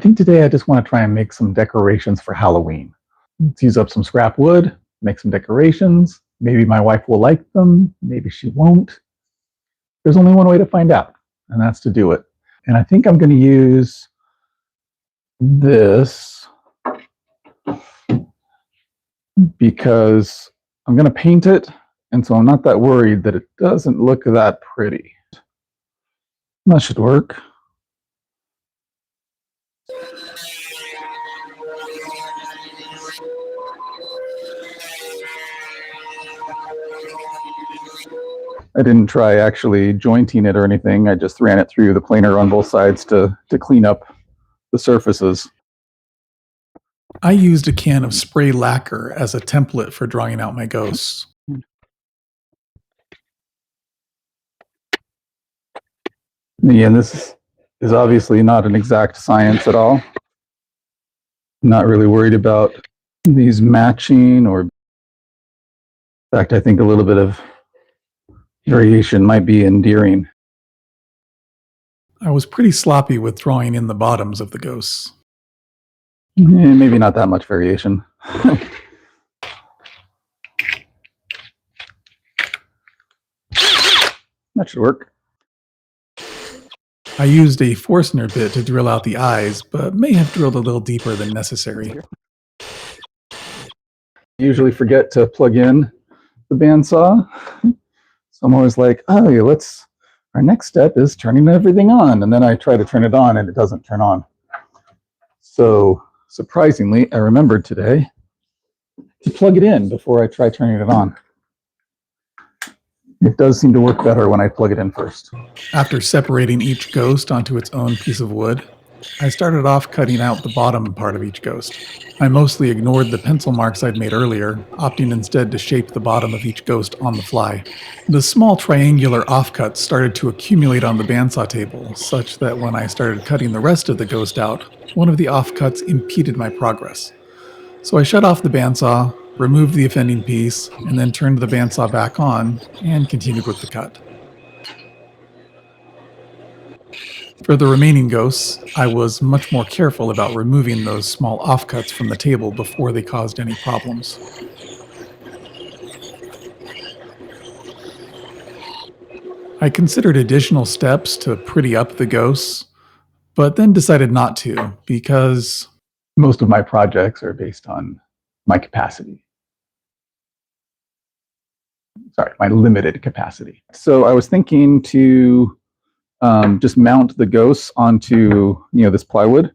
think today I just want to try and make some decorations for Halloween. Let's use up some scrap wood, make some decorations. Maybe my wife will like them, maybe she won't. There's only one way to find out, and that's to do it. And I think I'm going to use this because I'm going to paint it, and so I'm not that worried that it doesn't look that pretty. That should work. I didn't try actually jointing it or anything. I just ran it through the planer on both sides to clean up the surfaces. I used a can of spray lacquer as a template for drawing out my ghosts. Again, this is obviously not an exact science at all. Not really worried about these matching, or in fact, I think a little bit of variation might be endearing. I was pretty sloppy with drawing in the bottoms of the ghosts. Maybe not that much variation. That should work. I used a Forstner bit to drill out the eyes, but may have drilled a little deeper than necessary. I usually forget to plug in the bandsaw. So I'm always like, oh, our next step is turning everything on. And then I try to turn it on and it doesn't turn on. So surprisingly, I remembered today to plug it in before I try turning it on. It does seem to work better when I plug it in first. After separating each ghost onto its own piece of wood, I started off cutting out the bottom part of each ghost. I mostly ignored the pencil marks I'd made earlier, opting instead to shape the bottom of each ghost on the fly. The small triangular offcuts started to accumulate on the bandsaw table, such that when I started cutting the rest of the ghost out, one of the offcuts impeded my progress. So I shut off the bandsaw, removed the offending piece, and then turned the bandsaw back on and continued with the cut. For the remaining ghosts, I was much more careful about removing those small offcuts from the table before they caused any problems. I considered additional steps to pretty up the ghosts, but then decided not to because most of my projects are based on my capacity. Sorry, my limited capacity. So I was thinking to just mount the ghosts onto this plywood.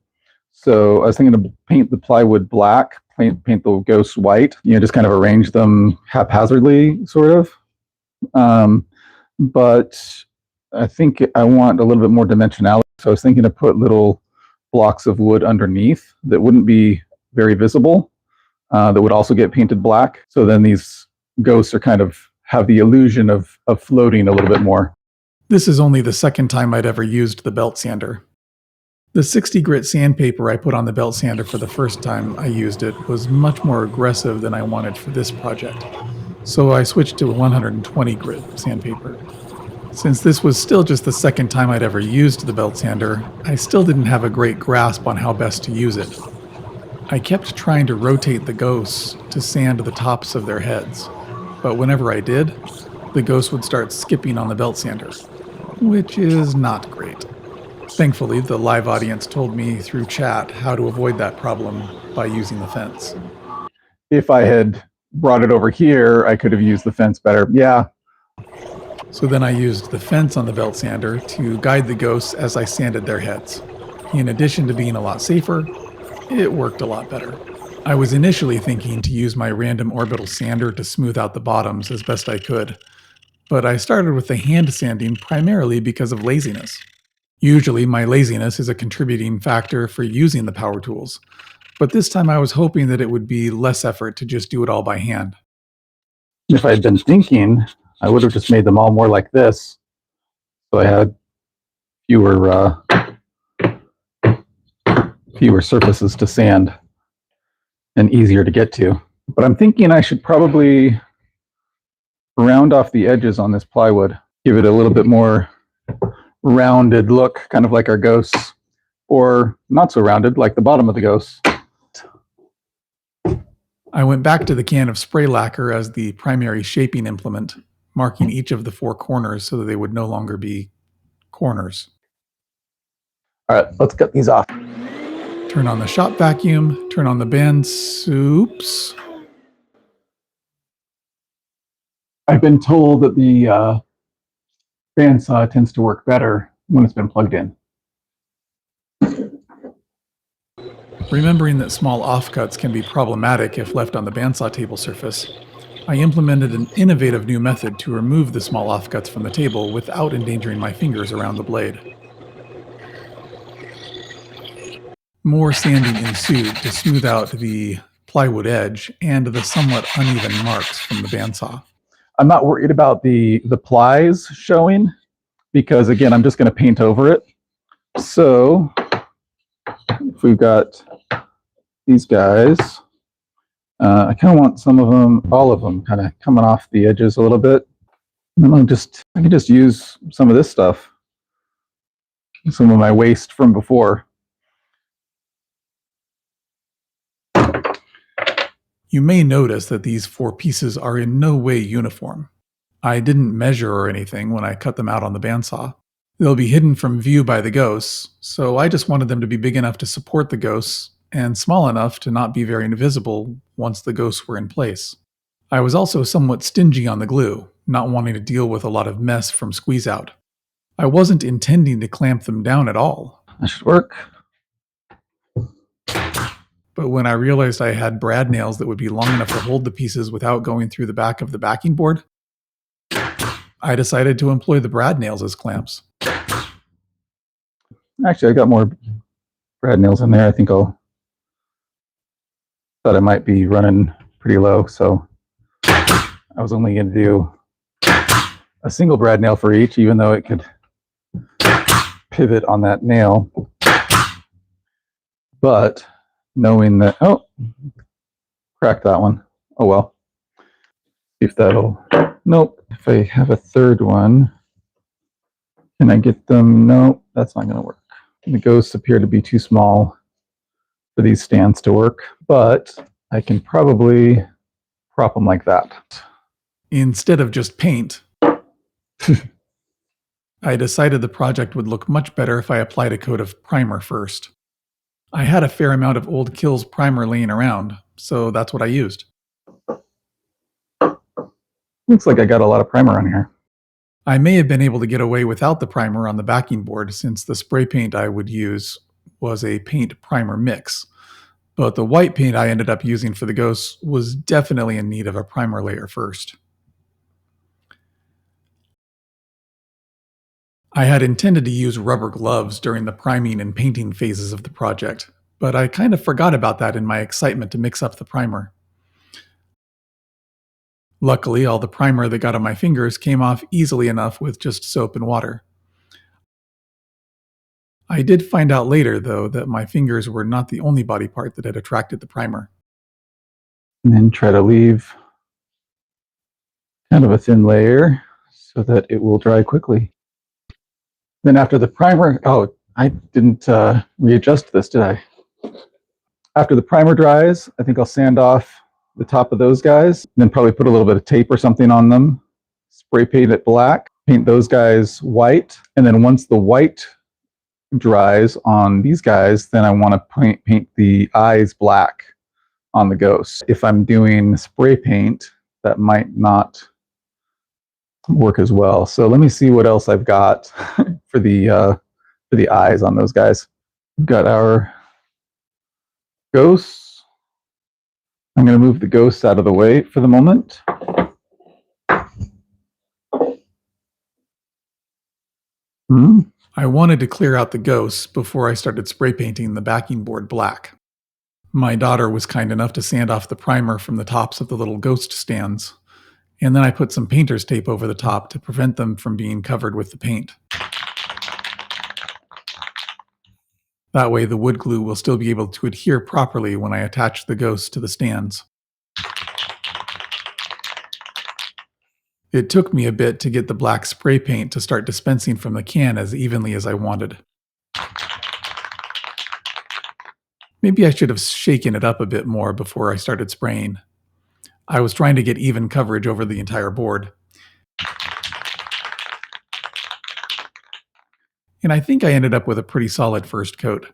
So I was thinking to paint the plywood black, paint the ghosts white, just kind of arrange them haphazardly, sort of. But I think I want a little bit more dimensionality. So I was thinking to put little blocks of wood underneath that wouldn't be very visible, that would also get painted black. So then these ghosts are kind of have the illusion of floating a little bit more. This is only the second time I'd ever used the belt sander. The 60 grit sandpaper I put on the belt sander for the first time I used it was much more aggressive than I wanted for this project, so I switched to 120 grit sandpaper. Since this was still just the second time I'd ever used the belt sander, I still didn't have a great grasp on how best to use it. I kept trying to rotate the ghosts to sand the tops of their heads, but whenever I did, the ghosts would start skipping on the belt sander, which is not great. Thankfully, the live audience told me through chat how to avoid that problem by using the fence. If I had brought it over here, I could have used the fence better. Yeah. So then I used the fence on the belt sander to guide the ghosts as I sanded their heads. In addition to being a lot safer, it worked a lot better. I was initially thinking to use my random orbital sander to smooth out the bottoms as best I could, but I started with the hand sanding primarily because of laziness. Usually my laziness is a contributing factor for using the power tools, but this time I was hoping that it would be less effort to just do it all by hand. If I had been thinking, I would have just made them all more like this, so I had fewer surfaces to sand and easier to get to. But I'm thinking I should probably round off the edges on this plywood, give it a little bit more rounded look, kind of like our ghosts, or not so rounded, like the bottom of the ghost. I went back to the can of spray lacquer as the primary shaping implement, marking each of the 4 corners so that they would no longer be corners. All right, let's cut these off. Turn on the shop vacuum, turn on the band soups. I've been told that the bandsaw tends to work better when it's been plugged in. Remembering that small offcuts can be problematic if left on the bandsaw table surface, I implemented an innovative new method to remove the small offcuts from the table without endangering my fingers around the blade. More sanding ensued to smooth out the plywood edge and the somewhat uneven marks from the bandsaw. I'm not worried about the plies showing because, again, I'm just going to paint over it. So if we've got these guys, I kind of want some of them, all of them, kind of coming off the edges a little bit. And then I can just use some of this stuff, some of my waste from before. You may notice that these 4 pieces are in no way uniform. I didn't measure or anything when I cut them out on the bandsaw. They'll be hidden from view by the ghosts, so I just wanted them to be big enough to support the ghosts and small enough to not be very visible once the ghosts were in place. I was also somewhat stingy on the glue, not wanting to deal with a lot of mess from squeeze out. I wasn't intending to clamp them down at all. That should work. But when I realized I had brad nails that would be long enough to hold the pieces without going through the back of the backing board, I decided to employ the brad nails as clamps. Actually, I got more brad nails in there. I think thought I might be running pretty low, so I was only going to do a single brad nail for each, even though it could pivot on that nail. But knowing that, oh, cracked that one. Oh well. See if that'll, nope. If I have a third one, can I get them? No, that's not going to work. The ghosts appear to be too small for these stands to work, but I can probably prop them like that. Instead of just paint, I decided the project would look much better if I applied a coat of primer first. I had a fair amount of Old Kills primer laying around, so that's what I used. Looks like I got a lot of primer on here. I may have been able to get away without the primer on the backing board since the spray paint I would use was a paint primer mix, but the white paint I ended up using for the ghosts was definitely in need of a primer layer first. I had intended to use rubber gloves during the priming and painting phases of the project, but I kind of forgot about that in my excitement to mix up the primer. Luckily, all the primer that got on my fingers came off easily enough with just soap and water. I did find out later, though, that my fingers were not the only body part that had attracted the primer. And then try to leave kind of a thin layer so that it will dry quickly. Then after the primer, oh, I didn't readjust this, did I? After the primer dries, I think I'll sand off the top of those guys, and then probably put a little bit of tape or something on them, spray paint it black, paint those guys white, and then once the white dries on these guys, then I want to paint the eyes black on the ghosts. If I'm doing spray paint, that might not work as well. So let me see what else I've got for the eyes on those guys. We've got our ghosts. I'm going to move the ghosts out of the way for the moment. I wanted to clear out the ghosts before I started spray painting the backing board black. My daughter was kind enough to sand off the primer from the tops of the little ghost stands, and then I put some painter's tape over the top to prevent them from being covered with the paint. That way the wood glue will still be able to adhere properly when I attach the ghosts to the stands. It took me a bit to get the black spray paint to start dispensing from the can as evenly as I wanted. Maybe I should have shaken it up a bit more before I started spraying. I was trying to get even coverage over the entire board. And I think I ended up with a pretty solid first coat.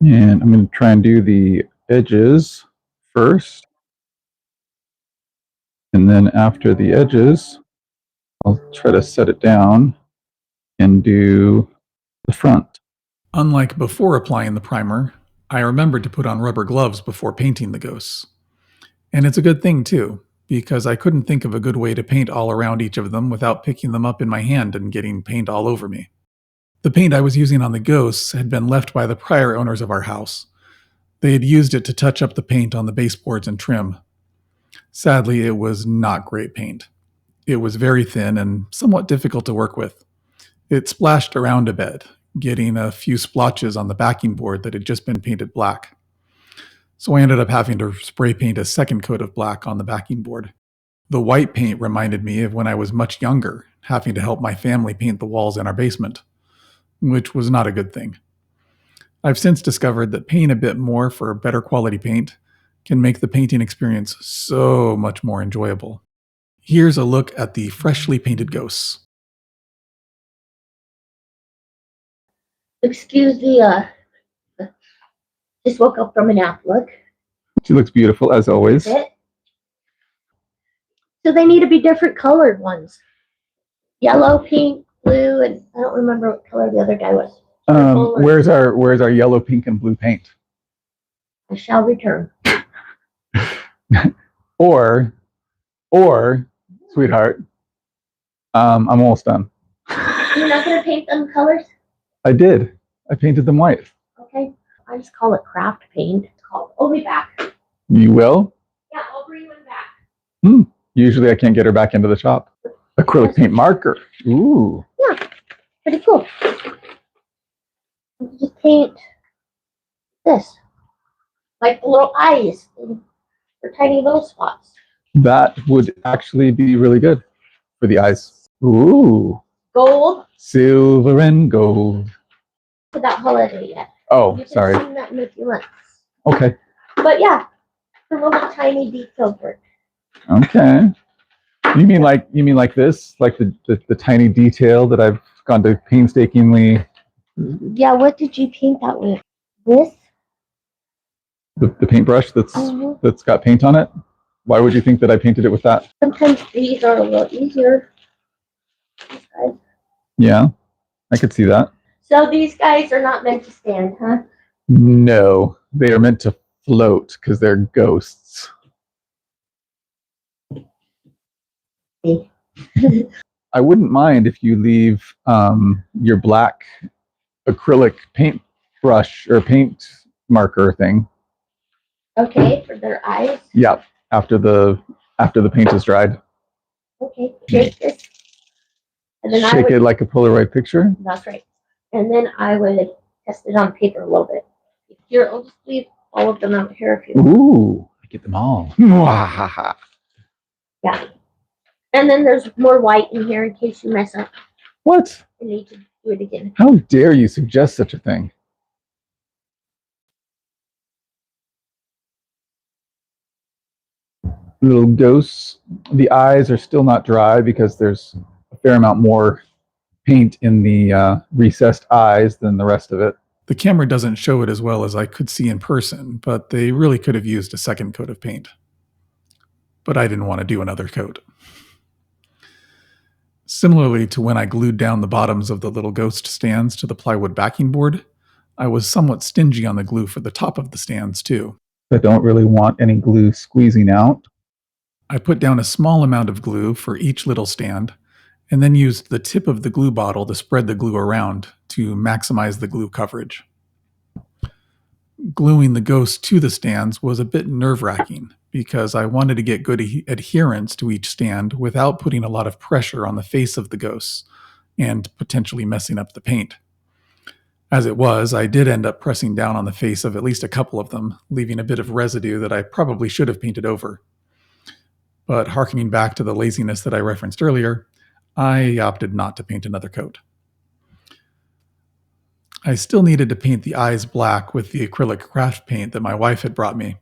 And I'm going to try and do the edges first. And then after the edges, I'll try to set it down and do the front. Unlike before applying the primer, I remembered to put on rubber gloves before painting the ghosts. And it's a good thing too, because I couldn't think of a good way to paint all around each of them without picking them up in my hand and getting paint all over me. The paint I was using on the ghosts had been left by the prior owners of our house. They had used it to touch up the paint on the baseboards and trim. Sadly, it was not great paint. It was very thin and somewhat difficult to work with. It splashed around a bit, getting a few splotches on the backing board that had just been painted black. So I ended up having to spray paint a second coat of black on the backing board. The white paint reminded me of when I was much younger, having to help my family paint the walls in our basement, which was not a good thing. I've since discovered that paying a bit more for better quality paint can make the painting experience so much more enjoyable. Here's a look at the freshly painted ghosts. Excuse the, just woke up from a nap, look. She looks beautiful as always. That's it. So they need to be different colored ones. Yellow, pink, blue, and I don't remember what color the other guy was. Where's our yellow, pink, and blue paint? I shall return. Or, sweetheart, I'm almost done. You're not going to paint them colors? I did. I painted them white. Okay. I just call it craft paint. It's called. I'll be back. You will? Yeah, I'll bring one back. Usually I can't get her back into the shop. Acrylic paint marker. Ooh. Yeah, pretty cool. You just paint this. Like the little eyes for tiny little spots. That would actually be really good for the eyes. Ooh. Gold. Silver and gold. For that holiday yet. Oh, You sorry. can sing that if you want. Okay. But yeah, for little tiny detailed work. Okay. You mean like this? Like the tiny detail that I've gone to painstakingly. Yeah, what did you paint that with? This? The paintbrush that's got paint on it? Why would you think that I painted it with that? Sometimes these are a little easier. These guys. Yeah, I could see that. So these guys are not meant to stand, huh? No, they are meant to float because they're ghosts. I wouldn't mind if you leave your black acrylic paint brush or paint marker thing. Okay, for their eyes. Yeah, after the paint is dried. Okay, shake this. And then Shake it like a Polaroid picture. That's right. And then I would test it on paper a little bit. Here, I'll just leave all of them out here if you want. Ooh, I get them all. Yeah. And then there's more white in here in case you mess up What? and need to do it again. How dare you suggest such a thing? Little ghosts. The eyes are still not dry because there's a fair amount more paint in the recessed eyes than the rest of it. The camera doesn't show it as well as I could see in person, but they really could have used a second coat of paint. But I didn't want to do another coat. Similarly to when I glued down the bottoms of the little ghost stands to the plywood backing board, I was somewhat stingy on the glue for the top of the stands too. I don't really want any glue squeezing out. I put down a small amount of glue for each little stand, and then used the tip of the glue bottle to spread the glue around to maximize the glue coverage. Gluing the ghost to the stands was a bit nerve-wracking because I wanted to get good adherence to each stand without putting a lot of pressure on the face of the ghosts and potentially messing up the paint. As it was, I did end up pressing down on the face of at least a couple of them, leaving a bit of residue that I probably should have painted over. But harkening back to the laziness that I referenced earlier, I opted not to paint another coat. I still needed to paint the eyes black with the acrylic craft paint that my wife had brought me,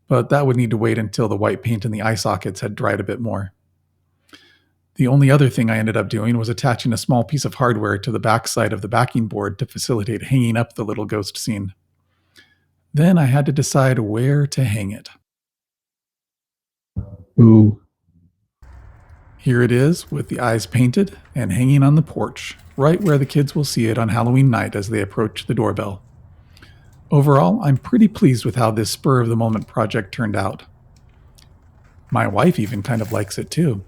but that would need to wait until the white paint in the eye sockets had dried a bit more. The only other thing I ended up doing was attaching a small piece of hardware to the backside of the backing board to facilitate hanging up the little ghost scene. Then I had to decide where to hang it. Ooh. Here it is, with the eyes painted and hanging on the porch, right where the kids will see it on Halloween night as they approach the doorbell. Overall, I'm pretty pleased with how this spur-of-the-moment project turned out. My wife even kind of likes it too.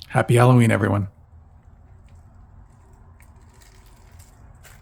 Happy Halloween, everyone.